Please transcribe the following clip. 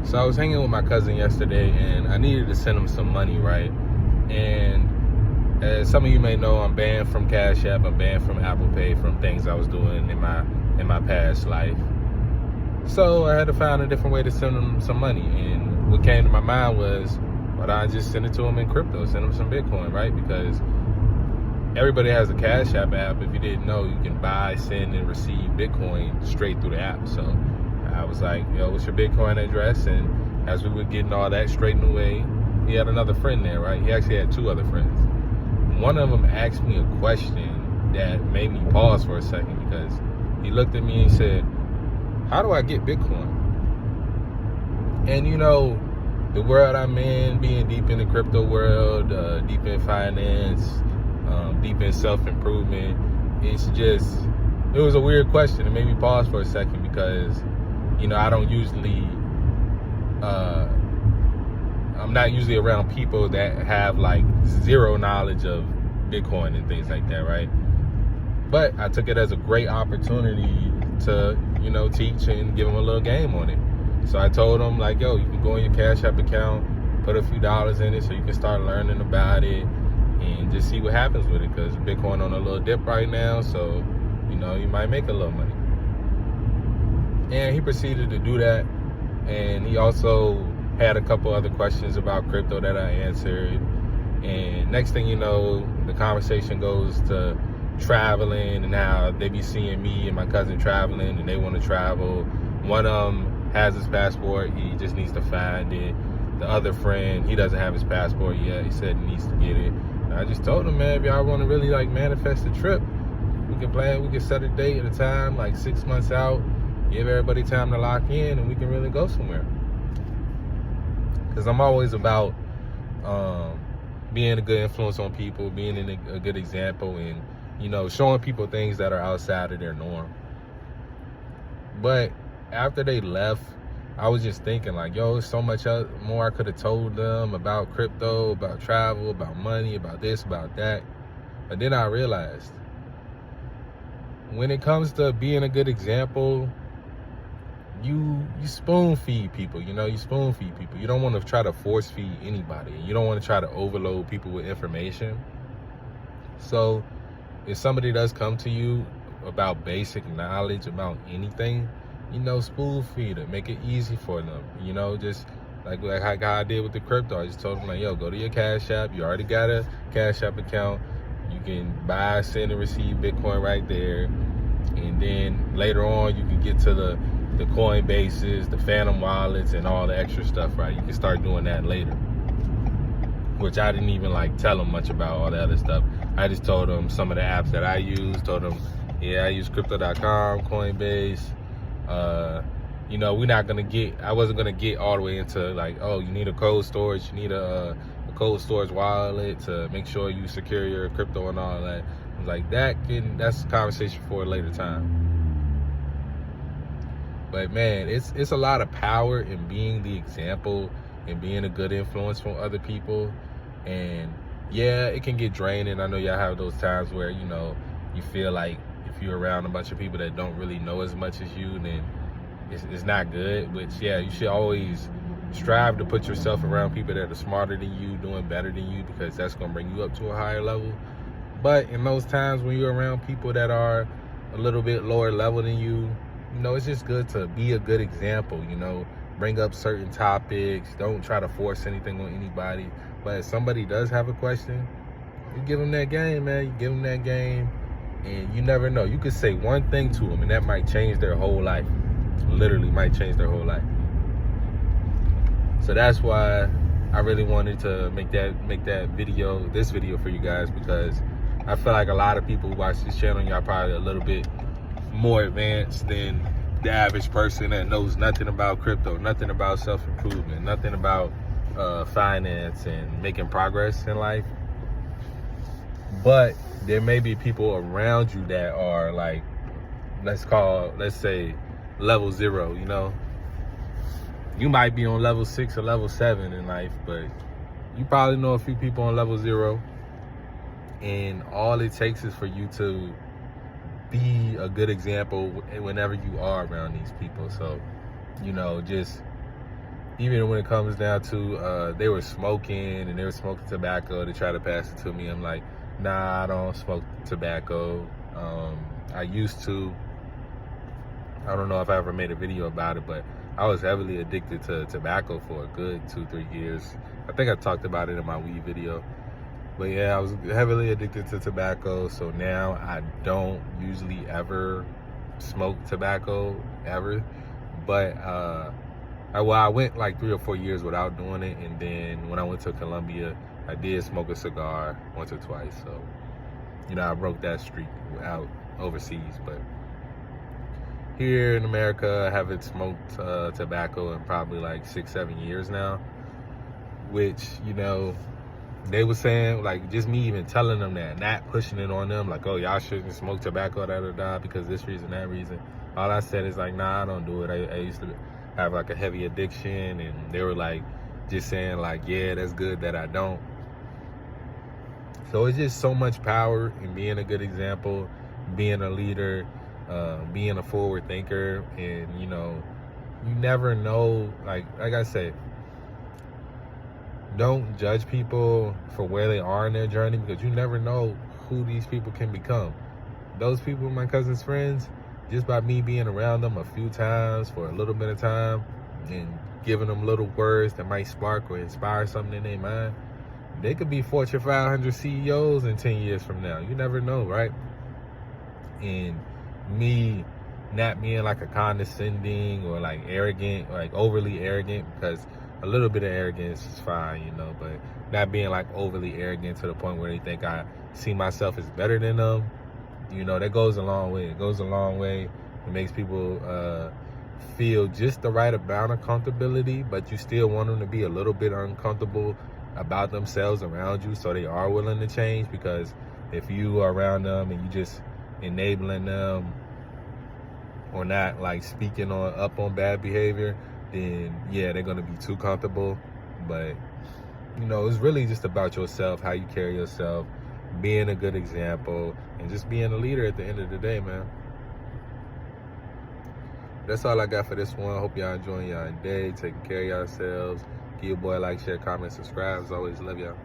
So I was hanging with my cousin yesterday, and I needed to send him some money, right? And as some of you may know, I'm banned from Cash App, I'm banned from Apple Pay, from things I was doing in my past life. So I had to find a different way to send him some money. And what came to my mind was, why don't I just send it to him in crypto, send him some Bitcoin, right? Because everybody has a Cash App. If you didn't know, you can buy, send, and receive Bitcoin straight through the app. So I was like, yo, what's your Bitcoin address? And as we were getting all that straightened away, he had another friend there, right? He actually had two other friends. One of them asked me a question that made me pause for a second, because he looked at me and said, how do I get Bitcoin? And you know, the world I'm in, being deep in the crypto world, deep in finance, deep in self-improvement, it was a weird question. It made me pause for a second, because you know, I don't usually, I'm not usually around people that have like zero knowledge of Bitcoin and things like that, right? But I took it as a great opportunity to, you know, teach and give them a little game on it. So I told them, like, yo, you can go in your Cash App account, put a few dollars in it so you can start learning about it and just see what happens with it, because Bitcoin on a little dip right now, so, you know, you might make a little money. And he proceeded to do that, and he also had a couple other questions about crypto that I answered. And next thing you know, the conversation goes to traveling and how they be seeing me and my cousin traveling and they want to travel. One of them has his passport, he just needs to find it. The other friend, he doesn't have his passport yet, he said he needs to get it. And I just told him, man, if y'all want to really like manifest a trip, we can set a date at a time, like 6 months out, give everybody time to lock in, and we can really go somewhere. Because I'm always about being a good influence on people, being a good example, and, you know, showing people things that are outside of their norm. But after they left, I was just thinking, like, yo, there's so much more I could have told them about crypto, about travel, about money, about this, about that. But then I realized, when it comes to being a good example, you spoon feed people, you know, you spoon feed people. You don't want to try to force feed anybody. You don't want to try to overload people with information. So if somebody does come to you about basic knowledge about anything, you know, spoon feed it, make it easy for them. You know, just like how I did with the crypto. I just told them, like, yo, go to your Cash App. You already got a Cash App account. You can buy, send, and receive Bitcoin right there. And then later on, you can get to the Coinbases, the Phantom wallets, and all the extra stuff, right? You can start doing that later, which I didn't even like tell them much about all the other stuff. I just told them some of the apps that I use. Told them, yeah, I use crypto.com, Coinbase. You know, I wasn't gonna get all the way into like, oh, you need a cold storage, you need a cold storage wallet to make sure you secure your crypto and all that. I was like, that's a conversation for a later time. But man, it's a lot of power in being the example and being a good influence for other people. And yeah, it can get draining. I know y'all have those times where, you know, you feel like if you're around a bunch of people that don't really know as much as you, then it's not good. Which, yeah, you should always strive to put yourself around people that are smarter than you, doing better than you, because that's going to bring you up to a higher level. But in those times when you're around people that are a little bit lower level than you, you know, it's just good to be a good example, you know, bring up certain topics. Don't try to force anything on anybody. But if somebody does have a question, you give them that game, man. You give them that game, and you never know. You could say one thing to them, and that might change their whole life. Literally might change their whole life. So that's why I really wanted to make this video for you guys, because I feel like a lot of people who watch this channel, y'all probably a little bit more advanced than the average person that knows nothing about crypto, nothing about self-improvement, nothing about finance and making progress in life. But there may be people around you that are like, let's say level 0, you know. You might be on level 6 or level 7 in life, but you probably know a few people on level 0, and all it takes is for you to be a good example whenever you are around these people. So, you know, just even when it comes down to they were smoking and they were smoking tobacco to try to pass it to me. I'm like, nah, I don't smoke tobacco. I used to. I don't know if I ever made a video about it, but I was heavily addicted to tobacco for a good 2-3 years. I think I talked about it in my weed video. But yeah, I was heavily addicted to tobacco, so now I don't usually ever smoke tobacco, ever. But I went like 3 or 4 years without doing it, and then when I went to Colombia, I did smoke a cigar once or twice. So, I broke that streak out overseas. But here in America, I haven't smoked tobacco in probably like 6-7 years now, which, they were saying, like, just me even telling them that, not pushing it on them, like, oh, y'all shouldn't smoke tobacco, because this reason, that reason. All I said is like, nah, I don't do it. I used to have like a heavy addiction, and they were like, just saying like, yeah, that's good that I don't. So it's just so much power in being a good example, being a leader, being a forward thinker, and you never know, like I said, don't judge people for where they are in their journey, because you never know who these people can become. Those people, my cousin's friends, just by me being around them a few times for a little bit of time and giving them little words that might spark or inspire something in their mind, they could be Fortune 500 CEOs in 10 years from now. You never know, right? And me not being like a condescending or like arrogant, or like overly arrogant, because a little bit of arrogance is fine, but not being like overly arrogant to the point where they think I see myself as better than them, that goes a long way. It goes a long way. It makes people feel just the right amount of comfortability, but you still want them to be a little bit uncomfortable about themselves around you, so they are willing to change. Because if you are around them and you just enabling them or not like speaking up on bad behavior, then yeah, they're gonna be too comfortable. But it's really just about yourself, how you carry yourself, being a good example, and just being a leader at the end of the day, man. That's all I got for this one. Hope y'all enjoying y'all day, taking care of yourselves. Give your boy a like, share, comment, subscribe. As always, love y'all.